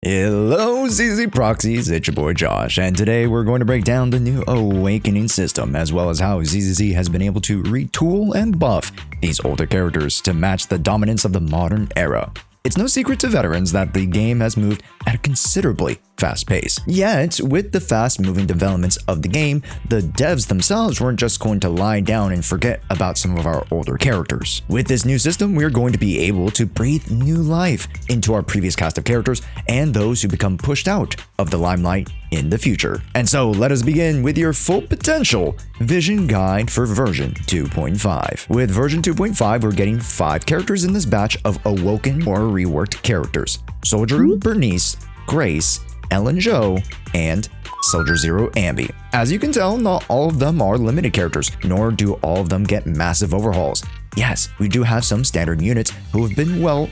Hello ZZZ Proxies, it's your boy Josh, and today we're going to break down the new Awakening system, as well as how ZZZ has been able to retool and buff these older characters to match the dominance of the modern era. It's no secret to veterans that the game has moved at a considerably fast pace. Yet, with the fast-moving developments of the game, the devs themselves weren't just going to lie down and forget about some of our older characters. With this new system, we're going to be able to breathe new life into our previous cast of characters and those who become pushed out of the limelight in the future. And so, let us begin with your full potential vision guide for version 2.5. With version 2.5, we're getting 5 characters in this batch of Awoken or reworked characters: Soldier, Burnice, Grace, Ellen Joe, and Soldier Zero Amby. As you can tell, not all of them are limited characters, nor do all of them get massive overhauls. Yes, we do have some standard units who have been, well,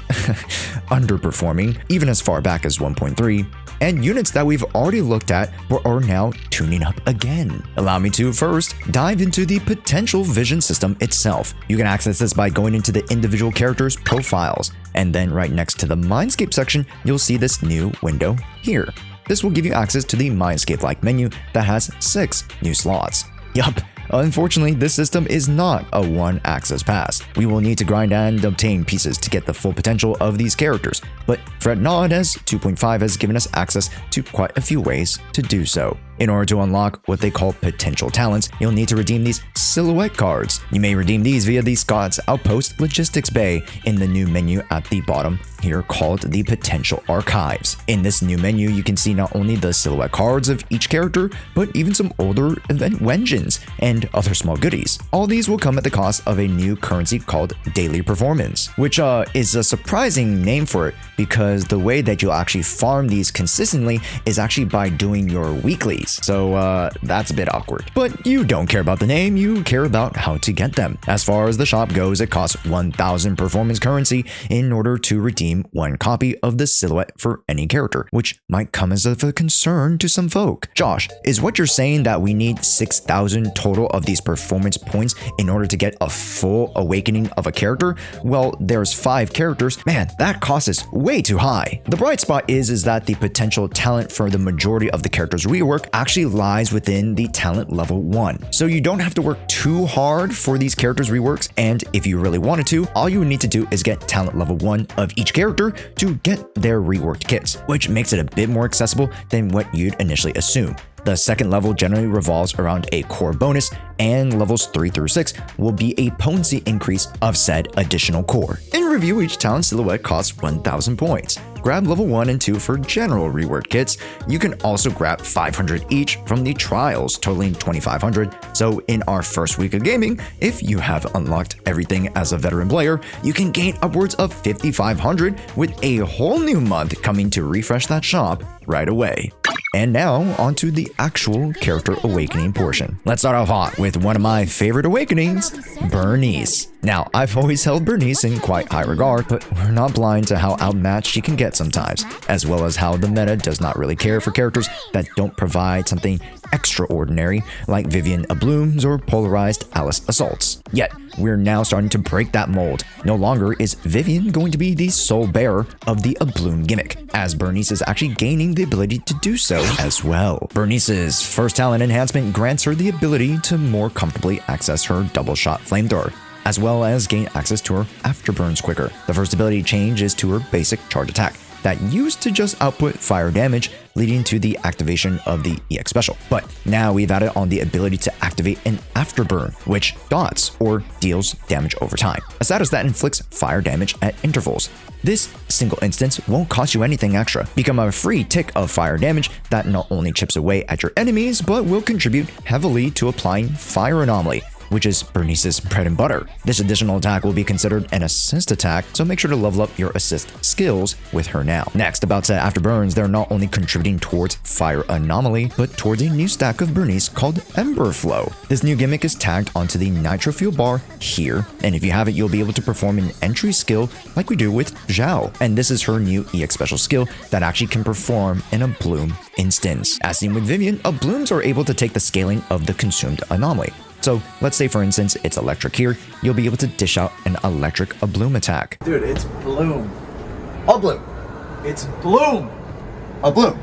underperforming, even as far back as 1.3, and units that we've already looked at but are now tuning up again. Allow me to first dive into the potential vision system itself. You can access this by going into the individual characters' profiles, and then right next to the Mindscape section, you'll see this new window here. This will give you access to the Mindscape-like menu that has 6 new slots. Yup. Unfortunately, this system is not a one-access pass. We will need to grind and obtain pieces to get the full potential of these characters, but fret not, as 2.5 has given us access to quite a few ways to do so. In order to unlock what they call potential talents, you'll need to redeem these silhouette cards. You may redeem these via the Scott's Outpost Logistics Bay in the new menu at the bottom here called the Potential Archives. In this new menu, you can see not only the silhouette cards of each character, but even some older event wensions and other small goodies. All these will come at the cost of a new currency called Daily Performance, which is a surprising name for it because the way that you'll actually farm these consistently is actually by doing your weeklies. So that's a bit awkward. But you don't care about the name, you care about how to get them. As far as the shop goes, it costs 1,000 performance currency in order to redeem 1 copy of the silhouette for any character, which might come as a concern to some folk. Josh, is what you're saying that we need 6,000 total of these performance points in order to get a full awakening of a character? Well, there's 5 characters. Man, that cost is way too high. The bright spot is that the potential talent for the majority of the characters' rework actually lies within the talent level 1. So you don't have to work too hard for these characters' reworks, and if you really wanted to, all you would need to do is get talent level 1 of each character to get their reworked kits, which makes it a bit more accessible than what you'd initially assume. The second level generally revolves around a core bonus, and levels 3 through 6 will be a potency increase of said additional core. In review, each talent silhouette costs 1,000 points. Grab level 1 and 2 for general rework kits. You can also grab 500 each from the trials, totaling 2,500. So in our first week of gaming, if you have unlocked everything as a veteran player, you can gain upwards of 5,500 with a whole new month coming to refresh that shop right away. And now, onto the actual character awakening portion. Let's start off hot with one of my favorite awakenings, Burnice. Now, I've always held Burnice in quite high regard, but we're not blind to how outmatched she can get sometimes, as well as how the meta does not really care for characters that don't provide something extraordinary like Vivian Ablooms or polarized Alice Assaults. Yet, we're now starting to break that mold. No longer is Vivian going to be the sole bearer of the Abloom gimmick, as Burnice is actually gaining the ability to do so as well. Burnice's first talent enhancement grants her the ability to more comfortably access her double shot flamethrower, as well as gain access to her afterburns quicker. The first ability change is to her basic charge attack that used to just output fire damage, leading to the activation of the EX special. But now we've added on the ability to activate an afterburn, which dots or deals damage over time, a status that inflicts fire damage at intervals. This single instance won't cost you anything extra, become a free tick of fire damage that not only chips away at your enemies, but will contribute heavily to applying Fire Anomaly, which is Burnice's bread and butter. This additional attack will be considered an assist attack, so make sure to level up your assist skills with her now. Next, about to Afterburns, they're not only contributing towards Fire Anomaly, but towards a new stack of Burnice called Ember Flow. This new gimmick is tagged onto the Nitro Fuel bar here, and if you have it, you'll be able to perform an entry skill like we do with Jshoea. And this is her new EX special skill that actually can perform in a Bloom instance. As seen with Vivian, Blooms are able to take the scaling of the consumed anomaly. So let's say, for instance, it's electric here. You'll be able to dish out an electric Bloom attack. Dude, it's Bloom. All Bloom. It's Bloom. A bloom.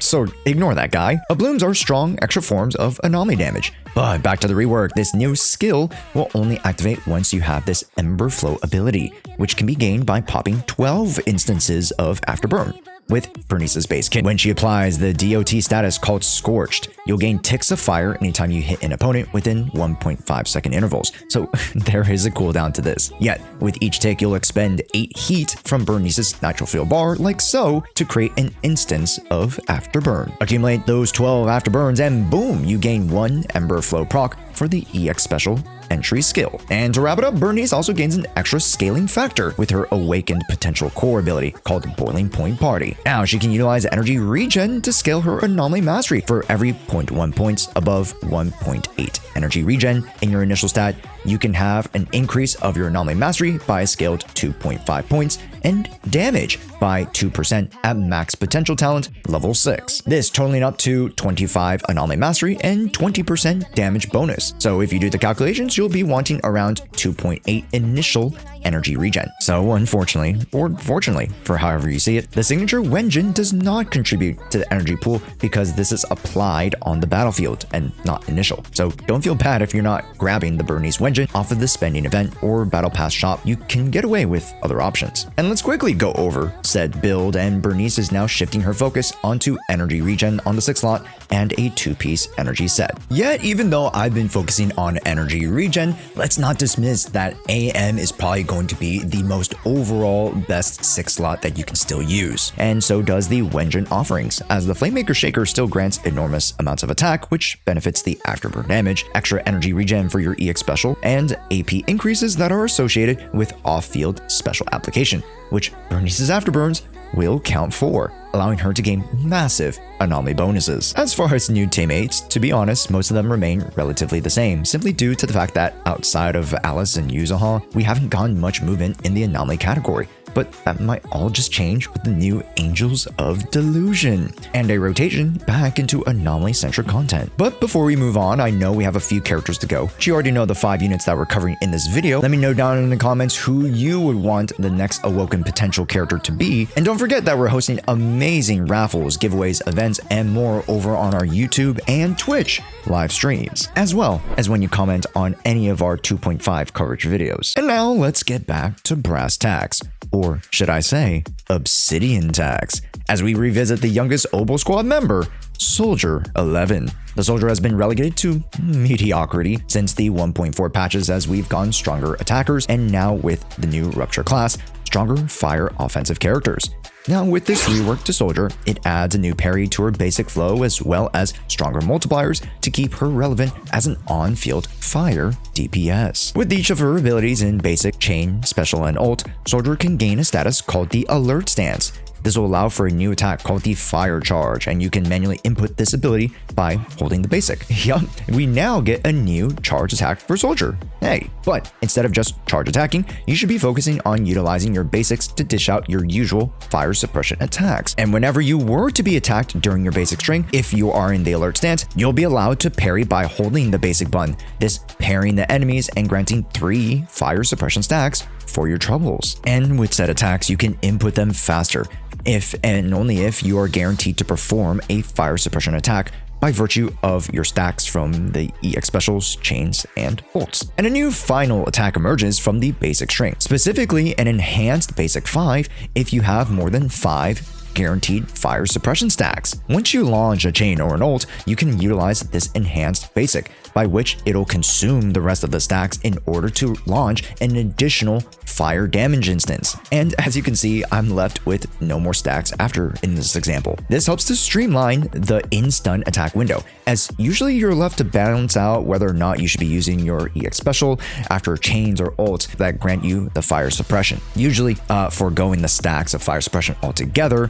So ignore that guy. Blooms are strong extra forms of anomaly damage. But back to the rework, this new skill will only activate once you have this Ember Flow ability, which can be gained by popping 12 instances of Afterburn with Burnice's base kit. When she applies the DOT status called Scorched, you'll gain ticks of fire anytime you hit an opponent within 1.5 second intervals. So there is a cooldown to this. Yet, with each tick, you'll expend 8 heat from Burnice's natural field bar, like so, to create an instance of Afterburn. Accumulate those 12 Afterburns and boom, you gain 1 Ember Flow proc for the EX special entry skill. And to wrap it up, Burnice also gains an extra scaling factor with her Awakened Potential core ability called Boiling Point Party. Now she can utilize energy regen to scale her anomaly mastery for every 0.1 points above 1.8 energy regen in your initial stat. You can have an increase of your anomaly mastery by a scaled 2.5 points and damage by 2% at max potential talent level 6. This totaling up to 25 anomaly mastery and 20% damage bonus. So if you do the calculations, you'll be wanting around 2.8 initial energy regen. So unfortunately, or fortunately, for however you see it, the signature Wenjin does not contribute to the energy pool because this is applied on the battlefield and not initial. So don't feel bad if you're not grabbing the Burnice Wenjin off of the spending event or battle pass shop. You can get away with other options. And let's quickly go over said build, and Burnice is now shifting her focus onto energy regen on the 6th slot and a 2-piece energy set. Yet even though I've been focusing on energy regen, let's not dismiss that AM is probably going to be the most overall best 6th slot that you can still use. And so does the Wenjin offerings, as the Flamemaker Shaker still grants enormous amounts of attack, which benefits the Afterburn damage, extra energy regen for your EX special, and AP increases that are associated with off-field special application, which Burnice's Afterburns will count for, allowing her to gain massive anomaly bonuses. As far as new teammates, to be honest, most of them remain relatively the same, simply due to the fact that outside of Alice and Jshoea, we haven't gotten much movement in the anomaly category. But that might all just change with the new Angels of Delusion and a rotation back into anomaly-centric content. But before we move on, I know we have a few characters to go. You already know the 5 units that we're covering in this video. Let me know down in the comments who you would want the next Awoken Potential character to be. And don't forget that we're hosting amazing raffles, giveaways, events, and more over on our YouTube and Twitch live streams, as well as when you comment on any of our 2.5 coverage videos. And now let's get back to brass tacks. Or should I say, obsidian tax, as we revisit the youngest Obo Squad member, Soldier 11. The Soldier has been relegated to mediocrity since the 1.4 patches, as we've gotten stronger attackers, and now with the new Rupture class, stronger fire offensive characters. Now with this rework to Soldier, it adds a new parry to her basic flow as well as stronger multipliers to keep her relevant as an on-field fire DPS. With each of her abilities in basic, chain, special, and ult, Soldier can gain a status called the Alert Stance. This will allow for a new attack called the Fire Charge, and you can manually input this ability by holding the basic. Yup, we now get a new charge attack for Soldier. Hey, but instead of just charge attacking, you should be focusing on utilizing your basics to dish out your usual fire suppression attacks. And whenever you were to be attacked during your basic string, if you are in the alert stance, you'll be allowed to parry by holding the basic button, this parrying the enemies and granting 3 fire suppression stacks for your troubles. And with said attacks, you can input them faster, if and only if you are guaranteed to perform a fire suppression attack by virtue of your stacks from the EX specials, chains, and ults. And a new final attack emerges from the basic string, specifically an enhanced basic 5 if you have more than 5 guaranteed fire suppression stacks. Once you launch a chain or an ult, you can utilize this enhanced basic, by which it'll consume the rest of the stacks in order to launch an additional fire damage instance. And as you can see, I'm left with no more stacks after in this example. This helps to streamline the in-stun attack window, as usually you're left to balance out whether or not you should be using your EX special after chains or ults that grant you the fire suppression, usually foregoing the stacks of fire suppression altogether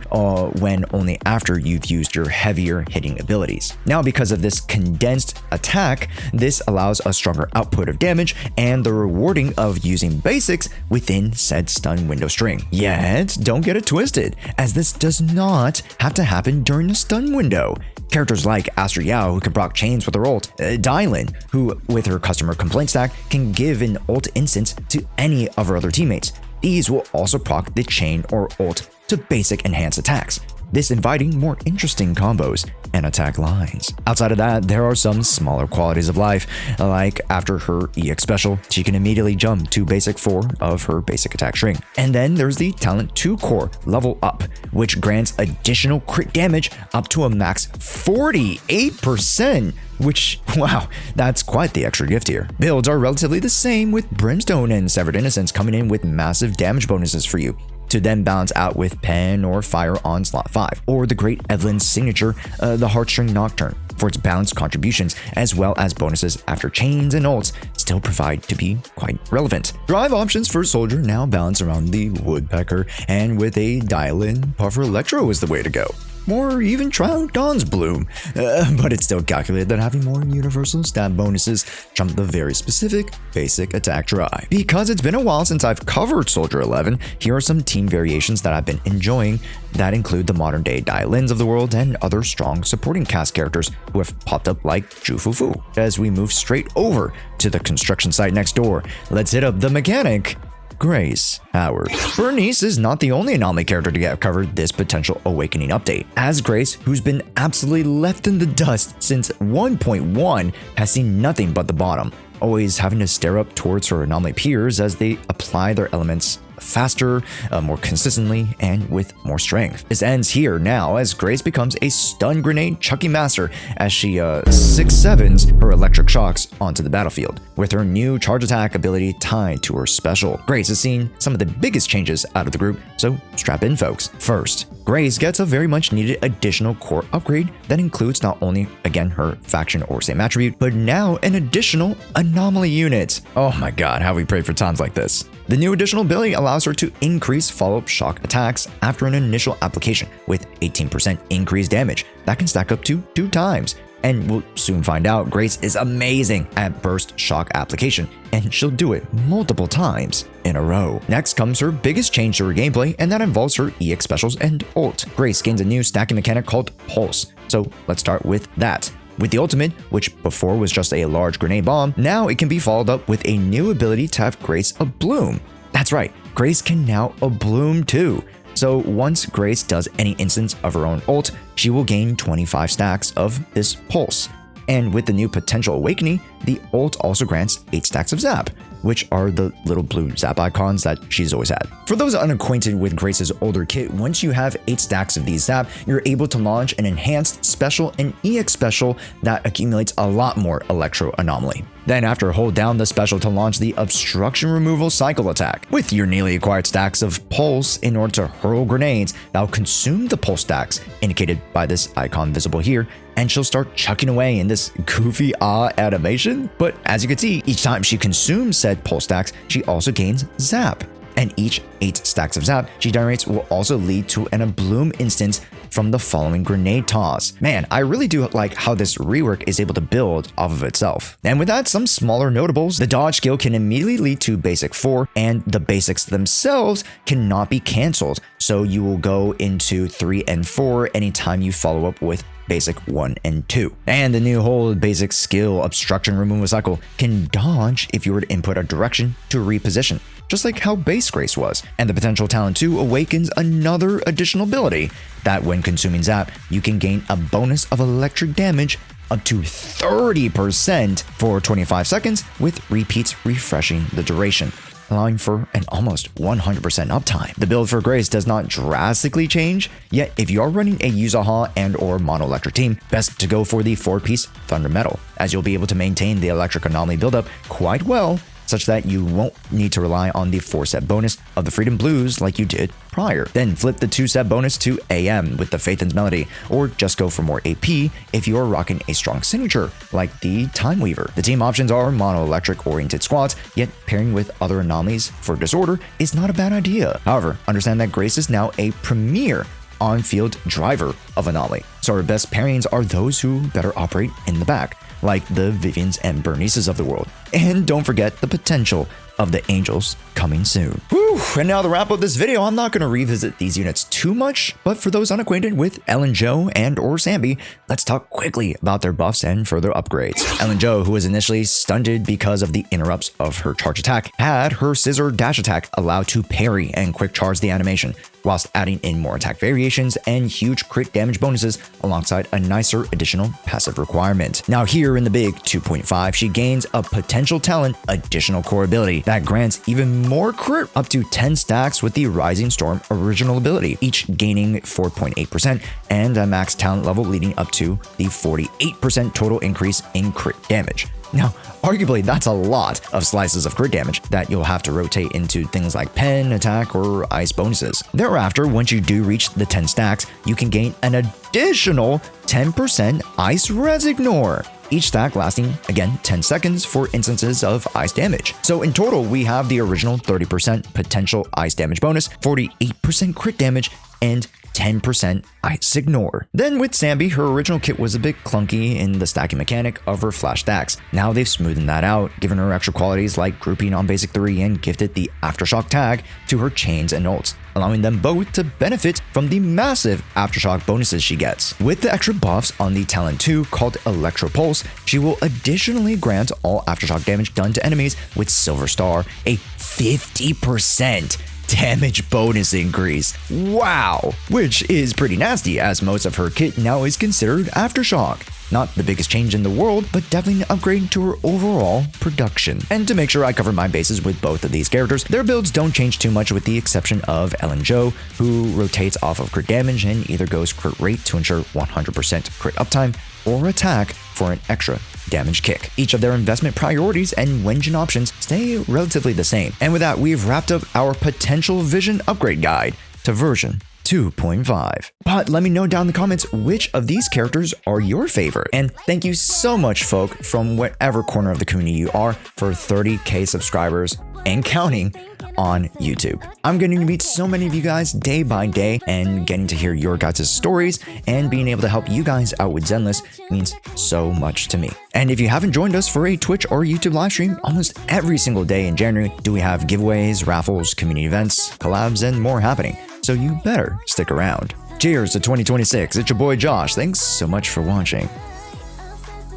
when only after you've used your heavier hitting abilities. Now, because of this condensed attack, this allows a stronger output of damage and the rewarding of using basics within said stun window string. Yet, don't get it twisted, as this does not have to happen during the stun window. Characters like Yao, who can proc chains with her ult, Dylan, who with her customer complaint stack can give an ult instance to any of her other teammates. These will also proc the chain or ult to basic enhanced attacks. This inviting more interesting combos and attack lines. Outside of that, there are some smaller qualities of life, like after her EX special, she can immediately jump to basic 4 of her basic attack string. And then there's the Talent 2 core level up, which grants additional crit damage up to a max 48%. Which, wow, that's quite the extra gift here. Builds are relatively the same, with Brimstone and Severed Innocence coming in with massive damage bonuses for you, to then balance out with Pen or Fire on slot 5, or the Great Evelyn's signature, the Heartstring Nocturne, for its balanced contributions, as well as bonuses after chains and ults still provide to be quite relevant. Drive options for Soldier now balance around the Woodpecker, and with a dial-in, Puffer Electro is the way to go. Or even try out Dawn's Bloom, but it's still calculated that having more universal stat bonuses trump the very specific basic attack drive. Because it's been a while since I've covered Soldier 11, here are some team variations that I've been enjoying that include the modern day Dialins of the world and other strong supporting cast characters who have popped up like Jufufu. As we move straight over to the construction site next door, let's hit up the mechanic, Grace Howard. Burnice is not the only anomaly character to get covered this potential awakening update, as Grace, who's been absolutely left in the dust since 1.1, has seen nothing but the bottom, always having to stare up towards her anomaly peers as they apply their elements faster, more consistently, and with more strength. This ends here now as Grace becomes a stun grenade chucking master as she 6-7s her electric shocks onto the battlefield, with her new charge attack ability tied to her special. Grace has seen some of the biggest changes out of the group, so strap in folks. First, Grace gets a very much needed additional core upgrade that includes not only, again, her faction or same attribute, but now an additional anomaly unit. Oh my god, how we pray for times like this. The new additional ability allows her to increase follow-up shock attacks after an initial application with 18% increased damage. That can stack up to 2 times. And we'll soon find out Grace is amazing at burst shock application, and she'll do it multiple times in a row. Next comes her biggest change to her gameplay, and that involves her EX specials and ult. Grace gains a new stacking mechanic called Pulse, so let's start with that. With the ultimate, which before was just a large grenade bomb, now it can be followed up with a new ability to have Grace a bloom. That's right, Grace can now a bloom too. So once Grace does any instance of her own ult, she will gain 25 stacks of this pulse. And with the new potential awakening, the ult also grants 8 stacks of zap, which are the little blue zap icons that she's always had. For those unacquainted with Grace's older kit, once you have 8 stacks of these zap, you're able to launch an enhanced special and EX special that accumulates a lot more electro anomaly. Then after, hold down the special to launch the obstruction removal cycle attack with your newly acquired stacks of pulse in order to hurl grenades that will consume the pulse stacks indicated by this icon visible here, and she'll start chucking away in this goofy animation. But as you can see, each time she consumes said pulse stacks, she also gains zap. And each 8 stacks of zap she generates will also lead to an bloom instance from the following grenade toss. Man, I really do like how this rework is able to build off of itself. And with that, some smaller notables. The dodge skill can immediately lead to basic 4, and the basics themselves cannot be cancelled. So you will go into 3 and 4 anytime you follow up with basic 1 and 2. And the new hold basic skill obstruction removal cycle can dodge if you were to input a direction to reposition, just like how base Grace was. And the potential talent 2 awakens another additional ability that when consuming zap, you can gain a bonus of electric damage up to 30% for 25 seconds with repeats refreshing the duration, allowing for an almost 100% uptime. The build for Grace does not drastically change, yet if you are running a Jshoea and or mono electric team, best to go for the 4-piece Thunder Metal, as you'll be able to maintain the electric anomaly buildup quite well, such that you won't need to rely on the 4-set bonus of the Freedom Blues like you did prior. Then flip the 2-set bonus to AM with the Phaethon's Melody, or just go for more AP if you are rocking a strong signature like the Time Weaver. The team options are mono electric oriented squads, yet pairing with other anomalies for disorder is not a bad idea. However, understand that Grace is now a premier on-field driver of anomaly, so our best pairings are those who better operate in the back, like the Vivians and Burnices of the world. And don't forget the potential of the Angels coming soon. Whew, and now to wrap up this video, I'm not going to revisit these units too much, but for those unacquainted with Ellen Jo and or Sanby, let's talk quickly about their buffs and further upgrades. Ellen Jo, who was initially stunted because of the interrupts of her charge attack, had her scissor dash attack allowed to parry and quick charge the animation, whilst adding in more attack variations and huge crit damage bonuses alongside a nicer additional passive requirement. Now here in the big 2.5, she gains a potential talent additional core ability that grants even more crit up to 10 stacks with the Rising Storm original ability, each gaining 4.8% and a max talent level leading up to the 48% total increase in crit damage. Now, arguably, that's a lot of slices of crit damage that you'll have to rotate into things like pen, attack, or ice bonuses. Thereafter, once you do reach the 10 stacks, you can gain an additional 10% ice resignor, each stack lasting, again, 10 seconds for instances of ice damage. So in total, we have the original 30% potential ice damage bonus, 48% crit damage, and 10% ice ignore. Then with Sanby, her original kit was a bit clunky in the stacking mechanic of her flash stacks. Now they've smoothened that out, given her extra qualities like grouping on basic 3 and gifted the aftershock tag to her chains and ults, allowing them both to benefit from the massive aftershock bonuses she gets. With the extra buffs on the talent 2 called Electro Pulse, she will additionally grant all aftershock damage done to enemies with Silver Star a 50% damage bonus increase. Wow! Which is pretty nasty, as most of her kit now is considered aftershock. Not the biggest change in the world, but definitely an upgrade to her overall production. And to make sure I cover my bases with both of these characters, their builds don't change too much with the exception of Ellen Jo, who rotates off of crit damage and either goes crit rate to ensure 100% crit uptime, or attack for an extra damage kick. Each of their investment priorities and Wenjin options stay relatively the same. And with that, we've wrapped up our potential vision upgrade guide to version 2.5. But let me know down in the comments which of these characters are your favorite. And thank you so much, folk, from whatever corner of the community you are, for 30k subscribers and counting on YouTube. I'm getting to meet so many of you guys day by day, and getting to hear your guys' stories and being able to help you guys out with Zenless means so much to me. And if you haven't joined us for a Twitch or YouTube live stream, almost every single day in January do we have giveaways, raffles, community events, collabs, and more happening. So you better stick around. Cheers to 2026. It's your boy Josh. Thanks so much for watching.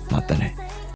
Matane.